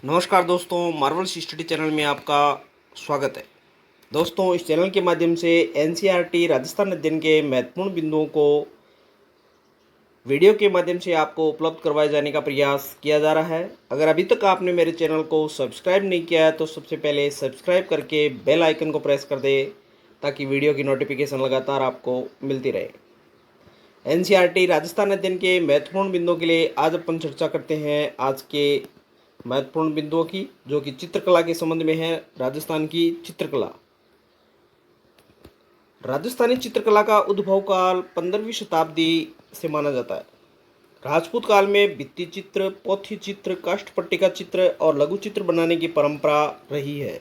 नमस्कार दोस्तों, Marvels study channel में आपका स्वागत है। दोस्तों, इस चैनल के माध्यम से एनसीईआरटी राजस्थान अध्ययन के महत्वपूर्ण बिंदुओं को वीडियो के माध्यम से आपको उपलब्ध करवाए जाने का प्रयास किया जा रहा है। अगर अभी तक आपने मेरे चैनल को सब्सक्राइब नहीं किया है तो सबसे पहले सब्सक्राइब करके बेल आइकन को प्रेस कर दे ताकि वीडियो की नोटिफिकेशन लगातार आपको मिलती रहे। एनसीईआरटी राजस्थान अध्ययन के महत्वपूर्ण बिंदुओं के लिए आज अपन चर्चा करते हैं आज के महत्वपूर्ण बिंदुओं की, जो कि चित्रकला के संबंध में है। राजस्थान की चित्रकला। राजस्थानी चित्रकला का उद्भव काल 15वीं शताब्दी से माना जाता है। राजपूत काल में भित्ति चित्र, पोथी चित्र, काष्ठ पट्टिका चित्र और लघु चित्र बनाने की परंपरा रही है।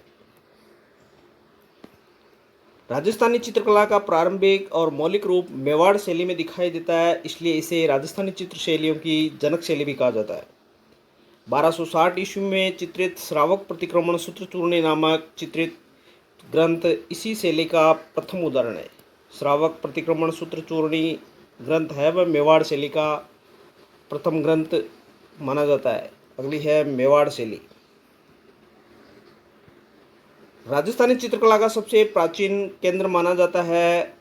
राजस्थानी चित्रकला का प्रारंभिक और मौलिक रूप मेवाड़ शैली में दिखाई देता है, इसलिए इसे राजस्थानी चित्र शैलियों की जनक शैली भी कहा जाता है। 1260 ईस्वी में चित्रित श्रावक प्रतिक्रमण सूत्र चूर्णी नामक चित्रित ग्रंथ इसी शैली का प्रथम उदाहरण है। श्रावक प्रतिक्रमण सूत्र चूर्णी ग्रंथ है वह मेवाड़ शैली का प्रथम ग्रंथ माना जाता है। अगली है मेवाड़ शैली। राजस्थानी चित्रकला का सबसे प्राचीन केंद्र माना जाता है।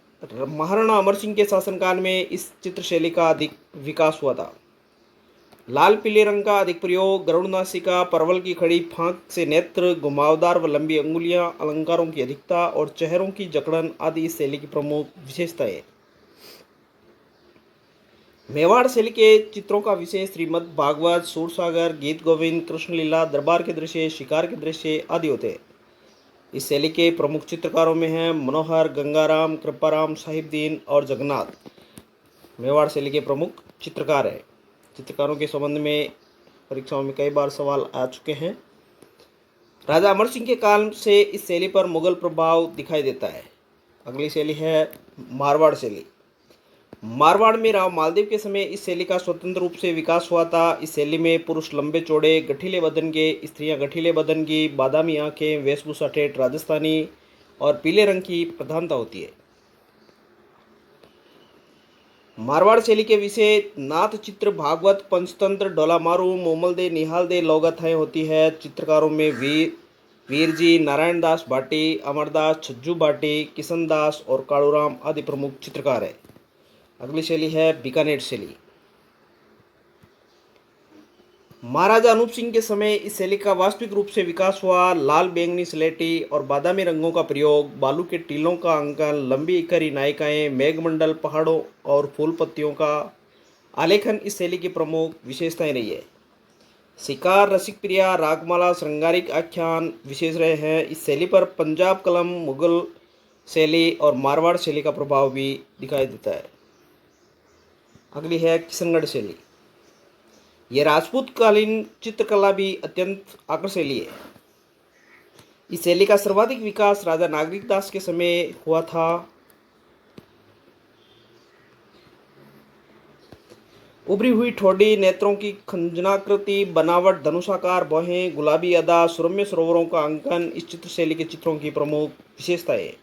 महाराणा अमर सिंह के शासनकाल में इस चित्र शैली का अधिक विकास हुआ था। लाल पीले रंग का अधिक प्रयोग, गरुड़ नासिका, परवल की खड़ी फांक से नेत्र, घुमावदार व लंबी अंगुलियां, अलंकारों की अधिकता और चेहरों की जकड़न आदि इस शैली की प्रमुख विशेषताएं हैं। मेवाड़ शैली के चित्रों का विशेष श्रीमद् भागवत, सूरसागर, गीत गोविंद, कृष्णलीला, दरबार के दृश्य, शिकार के दृश्य आदि होते हैं। इस शैली के प्रमुख चित्रकारों में हैं मनोहर, गंगाराम, कृपाराम, साहिबदीन और जगन्नाथ। मेवाड़ शैली के प्रमुख चित्रकार हैं। चित्रकारों के संबंध में परीक्षाओं में कई बार सवाल आ चुके हैं। राजा अमर सिंह के काल से इस शैली पर मुगल प्रभाव दिखाई देता है। अगली शैली है मारवाड़ शैली। मारवाड़ में राव मालदेव के समय इस शैली का स्वतंत्र रूप से विकास हुआ था। इस शैली में पुरुष लंबे चौड़े गठीले बदन के, स्त्रियां गठीले बदन की, बादामी आंखें, वेशभूषा ठेठ राजस्थानी और पीले रंग की प्रधानता होती है। मारवाड़ शैली के विषय नाथ चित्र, भागवत, पंचतंत्र, डोलामारू, मोमलदे, निहालदे, लोकगाथाएं होती है। चित्रकारों में वीरजी, नारायण दास भाटी, अमरदास, छज्जू भाटी, किशन दास और कालूराम आदि प्रमुख चित्रकार हैं। अगली शैली है बीकानेर शैली। महाराजा अनूप सिंह के समय इस शैली का वास्तविक रूप से विकास हुआ। लाल, बैंगनी, स्लेटी और बादामी रंगों का प्रयोग, बालू के टीलों का अंकन, लंबी इकहरी नायिकाएं, मेघमंडल, पहाड़ों और फूल पत्तियों का आलेखन इस शैली की प्रमुख विशेषताएं रही है। शिकार, रसिक प्रिया, रागमाला, श्रृंगारिक आख्यान विशेष रहे हैं। इस शैली पर पंजाब कलम, मुगल शैली और मारवाड़ शैली का प्रभाव भी दिखाई देता है। अगली है किशनगढ़ शैली। यह राजपूत कालीन चित्रकला भी अत्यंत आकर्षणीय है। इस शैली का सर्वाधिक विकास राजा नागरिक दास के समय हुआ था। उभरी हुई ठोड़ी, नेत्रों की खंजनाकृति बनावट, धनुषाकार बाहें, गुलाबी अदा, सुरम्य सरोवरों का अंकन इस चित्र शैली के चित्रों की प्रमुख विशेषता है।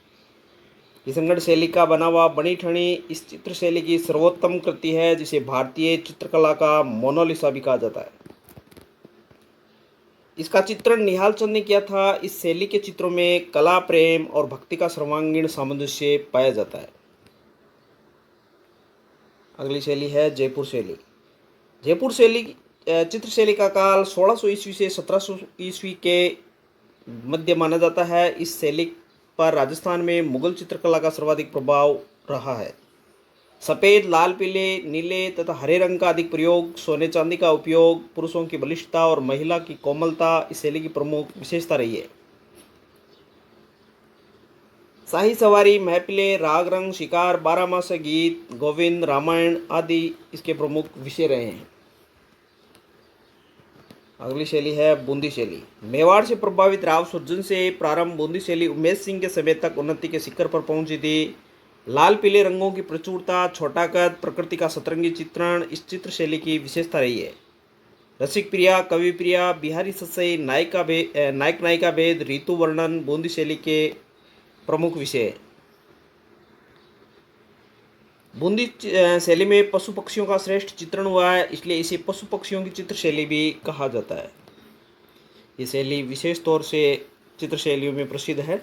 किशनगढ़ शैली का बना हुआ बनी ठनी इस चित्र शैली की सर्वोत्तम कृति है, जिसे भारतीय चित्रकला का मोनालिसा भी कहा जाता है। इसका चित्रण निहाल चंद ने किया था। इस शैली के चित्रों में कला, प्रेम और भक्ति का सर्वांगीण सामंजस्य पाया जाता है। अगली शैली है जयपुर शैली। जयपुर शैली चित्र शैली का काल 1600 ईस्वी से 1700 ईस्वी के मध्य माना जाता है। इस शैली पर राजस्थान में मुगल चित्रकला का सर्वाधिक प्रभाव रहा है। सफ़ेद, लाल, पीले, नीले तथा हरे रंग का अधिक प्रयोग, सोने चांदी का उपयोग, पुरुषों की बलिष्ठता और महिला की कोमलता इस शैली की प्रमुख विशेषता रही है। शाही सवारी, महफिलें, राग रंग, शिकार, बारहमासा गीत, गोविंद, रामायण आदि इसके प्रमुख विषय रहे हैं। अगली शैली है बूंदी शैली। मेवाड़ से प्रभावित राव सुरजन से प्रारंभ बूंदी शैली उमेश सिंह के समय तक उन्नति के शिखर पर पहुंची थी। लाल पीले रंगों की प्रचुरता, छोटा कद, प्रकृति का सतरंगी चित्रण इस चित्र शैली की विशेषता रही है। रसिक प्रिया, कवि प्रिया, बिहारी ससई, नायक नायिका भेद, ऋतु वर्णन बूंदी शैली के प्रमुख विषय। बूंदी शैली में पशु पक्षियों का श्रेष्ठ चित्रण हुआ है, इसलिए इसे पशु पक्षियों की चित्र शैली भी कहा जाता है। ये शैली विशेष तौर से चित्र शैलियों में प्रसिद्ध है।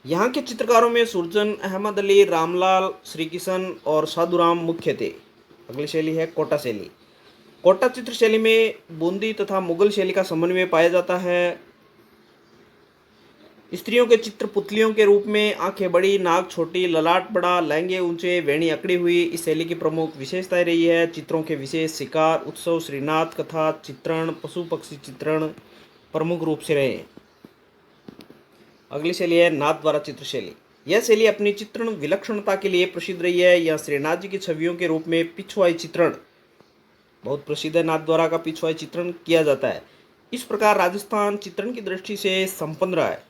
यहाँ के चित्रकारों में सुरजन, अहमद अली, रामलाल, श्री किशन और साधुराम मुख्य थे। अगली शैली है कोटा शैली। कोटा चित्र शैली में बूंदी तथा मुगल शैली का समन्वय पाया जाता है। स्त्रियों के चित्र पुतलियों के रूप में, आंखें बड़ी, नाक छोटी, ललाट बड़ा, लहंगे ऊंचे, वेणी अकड़ी हुई इस शैली की प्रमुख विशेषताएं रही है। चित्रों के विशेष शिकार, उत्सव, श्रीनाथ कथा चित्रण, पशु पक्षी चित्रण प्रमुख रूप से रहे। अगली शैली है नाथ द्वारा चित्र शैली। यह शैली अपनी चित्रण विलक्षणता के लिए प्रसिद्ध रही है। यह श्रीनाथ जी की छवियों के रूप में पिछवाई चित्रण बहुत प्रसिद्ध है। नाथ द्वारा का पिछवाई चित्रण किया जाता है। इस प्रकार राजस्थान चित्रण की दृष्टि से संपन्न रहा है।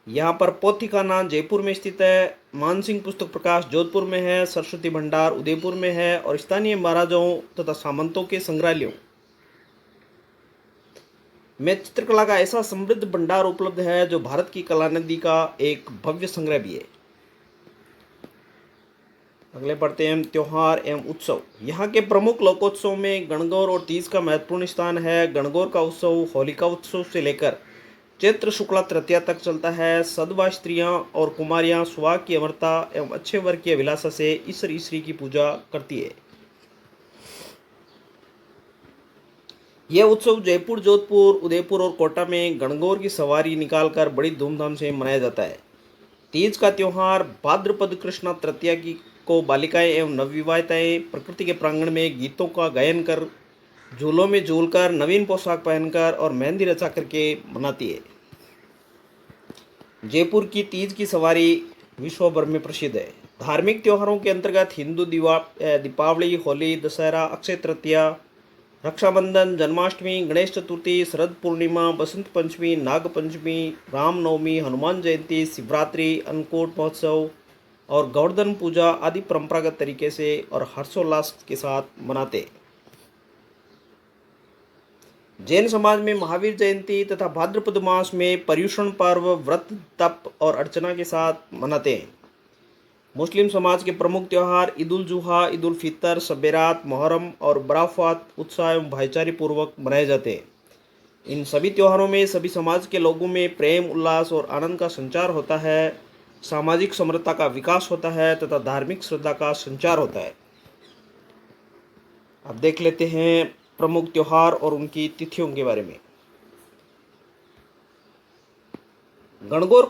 यहाँ पर पोथीखाना जयपुर में स्थित है, मानसिंह पुस्तक प्रकाश जोधपुर में है, सरस्वती भंडार उदयपुर में है और स्थानीय महाराजाओं तथा सामंतों के संग्रहालयों में चित्रकला का ऐसा समृद्ध भंडार उपलब्ध है जो भारत की कला निधि का एक भव्य संग्रह भी है। अगले पढ़ते हैं त्योहार एवं उत्सव। यहाँ के प्रमुख लोकोत्सव में गणगौर और तीज का महत्वपूर्ण स्थान है। गणगौर का उत्सव होलिका उत्सव से लेकर चैत्र शुक्ला तृतीया तक चलता है। सदवा स्त्रियां और कुमारियां सुहाग की अमरता एवं अच्छे वर्ग की अभिलाषा से ईश्वर ईश्वरी की पूजा करती है। यह उत्सव जयपुर, जोधपुर, उदयपुर और कोटा में गणगौर की सवारी निकालकर बड़ी धूमधाम से मनाया जाता है। तीज का त्योहार भाद्रपद कृष्णा तृतीया की को बालिकाएं एवं नवविवाहिताएं प्रकृति के प्रांगण में गीतों का गायन कर, झूलों में झूलकर, नवीन पोशाक पहनकर और मेहंदी रचा करके मनाती है। जयपुर की तीज की सवारी विश्व भर में प्रसिद्ध है। धार्मिक त्योहारों के अंतर्गत हिंदू दीपावली, होली, दशहरा, अक्षय तृतीया, रक्षाबंधन, जन्माष्टमी, गणेश चतुर्थी, शरद पूर्णिमा, बसंत पंचमी, नाग पंचमी, रामनवमी, हनुमान जयंती, शिवरात्रि, अन्नकूट महोत्सव और गोवर्धन पूजा आदि परंपरागत तरीके से और हर्षोल्लास के साथ मनाते। जैन समाज में महावीर जयंती तथा भाद्रपद मास में पर्युषण पर्व व्रत, तप और अर्चना के साथ मनाते हैं। मुस्लिम समाज के प्रमुख त्योहार ईद उल जुहा, ईद उल फितर, शब-ए-रात, मुहर्रम और बराफात उत्साह एवं भाईचारे पूर्वक मनाए जाते हैं। इन सभी त्योहारों में सभी समाज के लोगों में प्रेम, उल्लास और आनंद का संचार होता है, सामाजिक समरसता का विकास होता है तथा धार्मिक श्रद्धा का संचार होता है। अब देख लेते हैं प्रमुख त्योहार और उनकी तिथियों के बारे में। गणगौर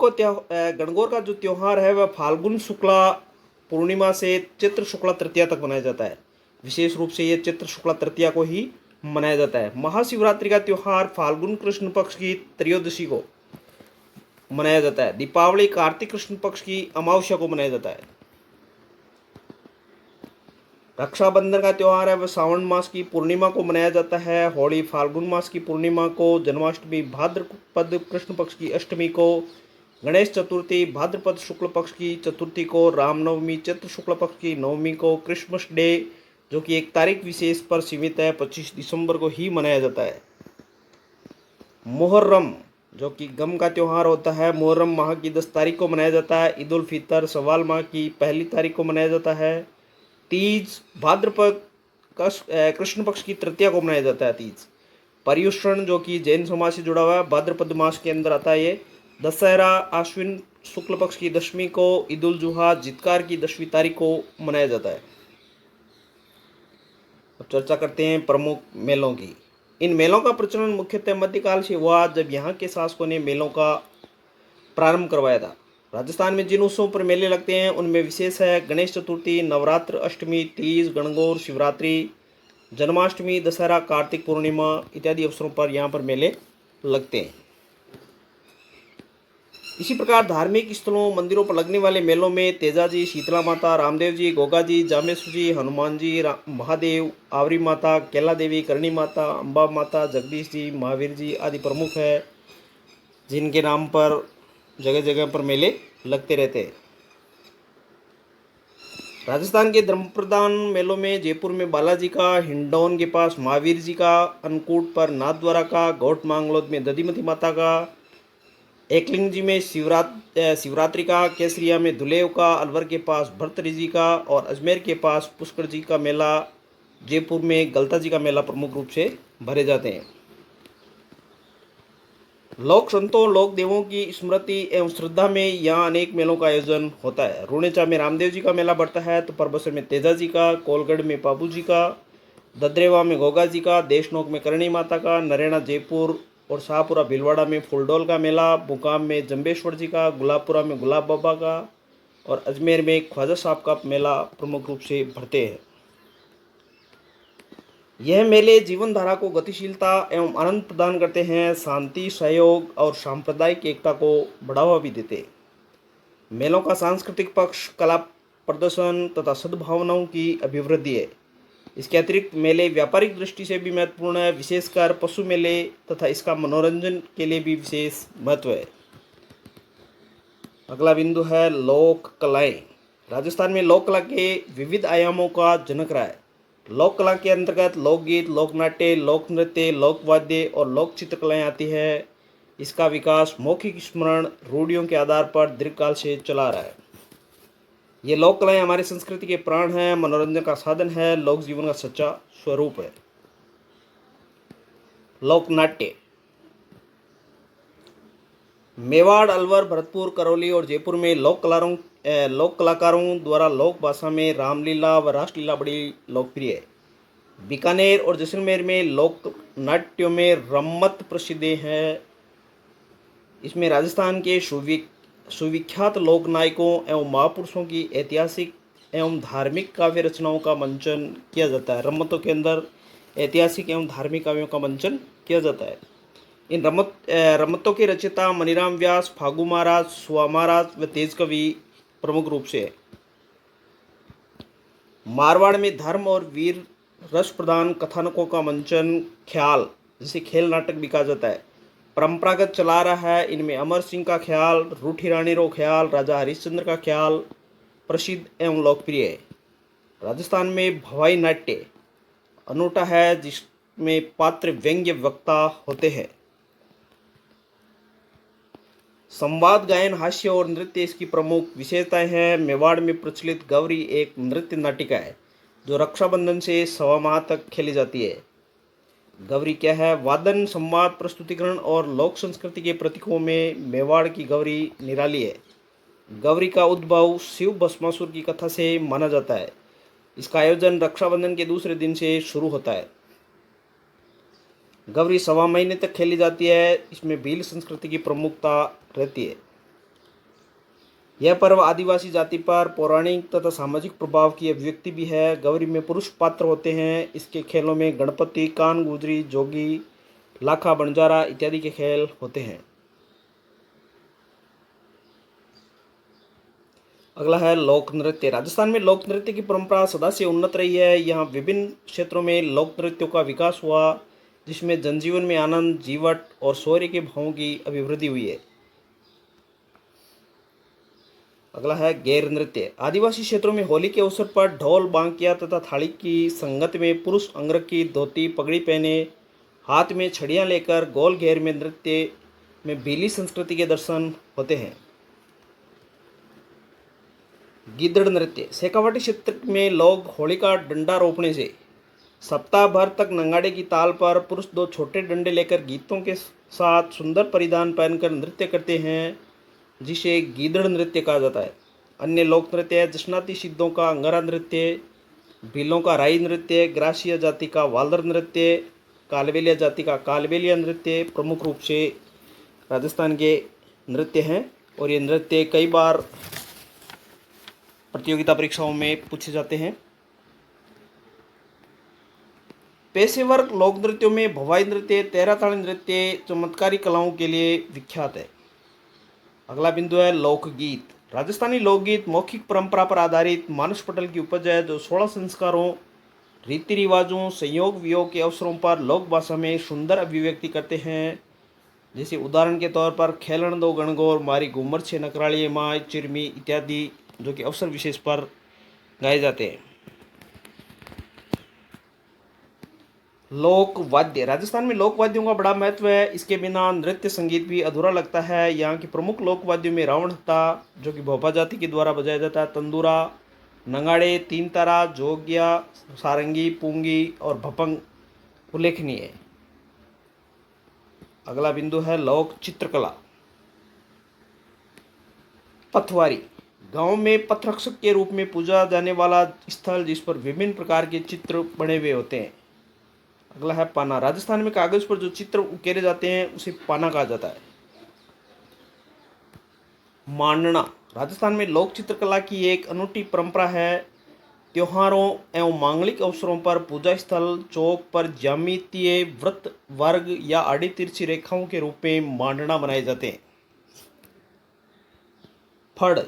का जो त्योहार है वह फाल्गुन शुक्ला पूर्णिमा से चैत्र शुक्ला तृतीया तक मनाया जाता है। विशेष रूप से ये चैत्र शुक्ला तृतीया को ही मनाया जाता है। महाशिवरात्रि का त्योहार फाल्गुन कृष्ण पक्ष की त्रयोदशी को मनाया जाता है। दीपावली कार्तिक कृष्ण पक्ष की अमावस्या को मनाया जाता है। रक्षाबंधन का त्यौहार है वह सावन मास की पूर्णिमा को मनाया जाता है। होली फाल्गुन मास की पूर्णिमा को, जन्माष्टमी भाद्रपद कृष्ण पक्ष की अष्टमी को, गणेश चतुर्थी भाद्रपद शुक्ल पक्ष की चतुर्थी को, रामनवमी चैत्र शुक्ल पक्ष की नवमी को, क्रिसमस डे जो कि एक तारीख विशेष पर सीमित है 25 दिसंबर को ही मनाया जाता है। मुहर्रम जो कि गम का त्यौहार होता है, मुहर्रम माह की 10 तारीख को मनाया जाता है। ईद उल फितर सवाल माह की 1 तारीख को मनाया जाता है। तीज भाद्रपद कृष्ण पक्ष की तृतीया को मनाया जाता है। तीज पर्युषण जो कि जैन समाज से जुड़ा हुआ है भाद्रपद मास के अंदर आता है। ये दशहरा आश्विन शुक्ल पक्ष की दशमी को, ईद उल जुहा जितकार की 10वीं तारीख को मनाया जाता है। अब चर्चा करते हैं प्रमुख मेलों की। इन मेलों का प्रचलन मुख्यतः मध्यकाल से हुआ जब यहाँ के शासकों ने मेलों का प्रारंभ करवाया था। राजस्थान में जिन उत्सवों पर मेले लगते हैं उनमें विशेष है गणेश चतुर्थी, नवरात्र, अष्टमी, तीज, गणगौर, शिवरात्रि, जन्माष्टमी, दशहरा, कार्तिक पूर्णिमा इत्यादि अवसरों पर यहाँ पर मेले लगते हैं। इसी प्रकार धार्मिक स्थलों मंदिरों पर लगने वाले मेलों में तेजाजी, शीतला माता, रामदेव जी, गोगा जी, जामेश्वर जी, हनुमान जी, महादेव, आवरी माता, कैला देवी, करणी माता, अम्बा माता, जगदीश जी, महावीर जी आदि प्रमुख है जिनके नाम पर जगह जगह पर मेले लगते रहते हैं। राजस्थान के धर्म प्रधान मेलों में जयपुर में बालाजी का, हिंडौन के पास महावीर जी का, अन्नकूट पर नाथद्वारा का, गौट मांगलोद में दधिमती माता का, एकलिंग जी में शिवरात्रि का, केसरिया में दुलेव का, अलवर के पास भर्तरी जी का और अजमेर के पास पुष्कर जी का मेला जयपुर में गलता जी का मेला प्रमुख रूप से भरे जाते हैं। लोक संतों लोक देवों की स्मृति एवं श्रद्धा में यहाँ अनेक मेलों का आयोजन होता है। रुणेचा में रामदेव जी का मेला बढ़ता है, तो परबसर में तेजा जी का, कोलगढ़ में पापू जी का, ददरेवा में गोगा जी का, देशनोक में करणी माता का, नरेना जयपुर और शाहपुरा भीलवाड़ा में फूलडोल का मेला, बुकाम में जम्बेश्वर जी का, गुलाबपुरा में गुलाब बाबा का और अजमेर में ख्वाजा साहब का मेला प्रमुख रूप से भरते हैं। यह मेले जीवन धारा को गतिशीलता एवं आनंद प्रदान करते हैं, शांति, सहयोग और सांप्रदायिक एकता को बढ़ावा भी देते हैं। मेलों का सांस्कृतिक पक्ष कला प्रदर्शन तथा सद्भावनाओं की अभिवृद्धि है। इसके अतिरिक्त मेले व्यापारिक दृष्टि से भी महत्वपूर्ण है, विशेषकर पशु मेले तथा इसका मनोरंजन के लिए भी विशेष महत्व है। अगला बिंदु है लोक कलाएं। राजस्थान में लोक कला के विविध आयामों का जनक रहा है। लोक कला के अंतर्गत लोकगीत, लोकनाट्य, लोक नृत्य, लोकवाद्य और लोक चित्रकलाएं आती है। इसका विकास मौखिक स्मरण रूढ़ियों के आधार पर दीर्घकाल से चला रहा है। ये लोक कलाएं हमारी संस्कृति के प्राण हैं, मनोरंजन का साधन है, लोक जीवन का सच्चा स्वरूप है। लोकनाट्य। मेवाड़, अलवर, भरतपुर, करौली और जयपुर में लोक कलाकारों द्वारा लोक भाषा में रामलीला व रासलीला बड़ी लोकप्रिय है। बीकानेर और जैसलमेर में लोक नाट्यों में रम्मत प्रसिद्ध है। इसमें राजस्थान के सुविख्यात लोक नायकों एवं महापुरुषों की ऐतिहासिक एवं धार्मिक काव्य रचनाओं का मंचन किया जाता है। रम्मतों के अंदर ऐतिहासिक एवं धार्मिक काव्यों का मंचन किया जाता है। इन रम्मतों के रचयिता मनीराम व्यास, फागू महाराज, सुआ महाराज व तेज कवि प्रमुख रूप से है। मारवाड़ में धर्म और वीर रस प्रदान कथानकों का मंचन ख्याल, जिसे खेल नाटक भी कहा जाता है, परंपरागत चला रहा है। इनमें अमर सिंह का ख्याल, रूठी रानी रो ख्याल, राजा हरिश्चंद्र का ख्याल प्रसिद्ध एवं लोकप्रिय है। राजस्थान में भवाई नाट्य अनूठा है, जिसमें पात्र व्यंग्य वक्ता होते हैं। संवाद, गायन, हास्य और नृत्य इसकी प्रमुख विशेषताएं हैं। मेवाड़ में प्रचलित गौरी एक नृत्य नाटिका है जो रक्षाबंधन से सवा माह तक खेली जाती है। गौरी क्या है? वादन, संवाद, प्रस्तुतिकरण और लोक संस्कृति के प्रतीकों में मेवाड़ की गौरी निराली है। गौरी का उद्भव शिव भस्मासुर की कथा से माना जाता है। इसका आयोजन रक्षाबंधन के दूसरे दिन से शुरू होता है। गौरी सवा महीने तक खेली जाती है। इसमें भील संस्कृति की प्रमुखता रहती है। यह पर्व आदिवासी जाति पर पौराणिक तथा सामाजिक प्रभाव की अभिव्यक्ति भी है। गौरी में पुरुष पात्र होते हैं। इसके खेलों में गणपति, कान गुजरी, जोगी, लाखा, बंजारा इत्यादि के खेल होते हैं। अगला है लोक नृत्य। राजस्थान में लोक नृत्य की परंपरा सदा से उन्नत रही है। यहाँ विभिन्न क्षेत्रों में लोक नृत्यों का विकास हुआ, जिसमें जनजीवन में आनंद, जीवट और शौर्य के भावों की अभिवृद्धि हुई है। अगला है गैर नृत्य। आदिवासी क्षेत्रों में होली के अवसर पर ढोल, बांकिया तथा थाली की संगत में पुरुष अंगरखी, धोती, पगड़ी पहने, हाथ में छड़ियाँ लेकर गोल घेर में नृत्य में भीली संस्कृति के दर्शन होते हैं। गिद्दड़ नृत्य। शेखावाटी क्षेत्र में लोग होली का डंडा रोपने से सप्ताह भर तक नंगाड़े की ताल पर पुरुष दो छोटे डंडे लेकर गीतों के साथ सुंदर परिधान पहनकर नृत्य करते हैं, जिसे गीदड़ नृत्य कहा जाता है। अन्य लोक नृत्य है जशनाती सिद्धों का अंगारा नृत्य, भीलों का राई नृत्य, ग्रासिया जाति का वालर नृत्य, कालबेलिया जाति का कालबेलिया नृत्य प्रमुख रूप से राजस्थान के नृत्य हैं। और ये नृत्य कई बार प्रतियोगिता परीक्षाओं में पूछे जाते हैं। पेशेवर लोक नृत्यों में भवाई नृत्य, तेराताड़ी नृत्य चमत्कारी कलाओं के लिए विख्यात है। अगला बिंदु है लोकगीत। राजस्थानी लोकगीत मौखिक परंपरा पर आधारित मानस पटल की उपज है, जो 16 संस्कारों, रीति रिवाजों, संयोग वियोग के अवसरों पर लोक भाषा में सुंदर अभिव्यक्ति करते हैं। जैसे उदाहरण के तौर पर खेलन दो गणगौर, मारी घूमर छे नकराली माय, चिरमी इत्यादि, जो कि अवसर विशेष पर गाए जाते हैं। लोक वाद्य। राजस्थान में लोक वाद्यों का बड़ा महत्व है। इसके बिना नृत्य संगीत भी अधूरा लगता है। यहाँ की प्रमुख लोक वाद्यों में रावण हत्था, जो कि भोपा जाति के द्वारा बजाया जाता है, तंदूरा, नगाड़े, तीन तारा, जोगिया, सारंगी, पुंगी और भपंग उल्लेखनीय है। अगला बिंदु है लोक चित्रकला। पथवारी गांव में पथरक्षक के रूप में पूजा जाने वाला स्थल जिस पर विभिन्न प्रकार के चित्र बने हुए होते हैं। अगला है पाना। राजस्थान में कागज पर जो चित्र उकेरे जाते हैं उसे पाना कहा जाता है। मांडना राजस्थान में लोक चित्रकला की एक अनूठी परंपरा है। त्योहारों एवं मांगलिक अवसरों पर पूजा स्थल चौक पर ज्यामितीय वृत्त, वर्ग या आड़ी तिरछी रेखाओं के रूप में मांडना बनाए जाते हैं। फड़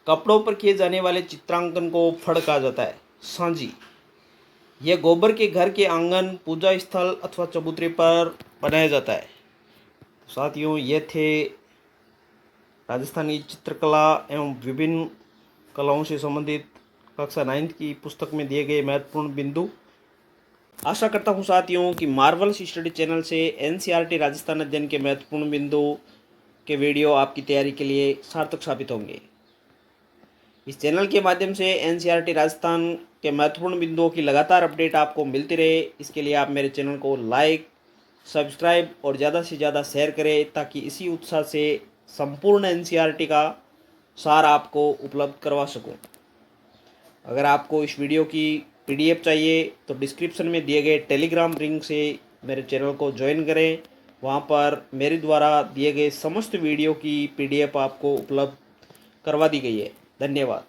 कपड़ों पर किए जाने वाले चित्रांकन को फड़ कहा जाता है। सांझी यह गोबर के घर के आंगन, पूजा स्थल अथवा चबूतरे पर बनाया जाता है। साथियों, ये थे राजस्थानी चित्रकला एवं विभिन्न कलाओं से संबंधित कक्षा 9 की पुस्तक में दिए गए महत्वपूर्ण बिंदु। आशा करता हूँ साथियों कि मार्वल्स स्टडी चैनल से एनसीईआरटी राजस्थान अध्ययन के महत्वपूर्ण बिंदु के वीडियो आपकी तैयारी के लिए सार्थक साबित होंगे। इस चैनल के माध्यम से एनसीईआरटी राजस्थान के महत्वपूर्ण बिंदुओं की लगातार अपडेट आपको मिलती रहे, इसके लिए आप मेरे चैनल को लाइक, सब्सक्राइब और ज़्यादा से ज़्यादा शेयर करें ताकि इसी उत्साह से संपूर्ण एनसीईआरटी का सार आपको उपलब्ध करवा सकूं। अगर आपको इस वीडियो की पीडीएफ चाहिए तो डिस्क्रिप्शन में दिए गए टेलीग्राम लिंक से मेरे चैनल को ज्वाइन करें। वहां पर मेरे द्वारा दिए गए समस्त वीडियो की पीडीएफ आपको उपलब्ध करवा दी गई है। धन्यवाद।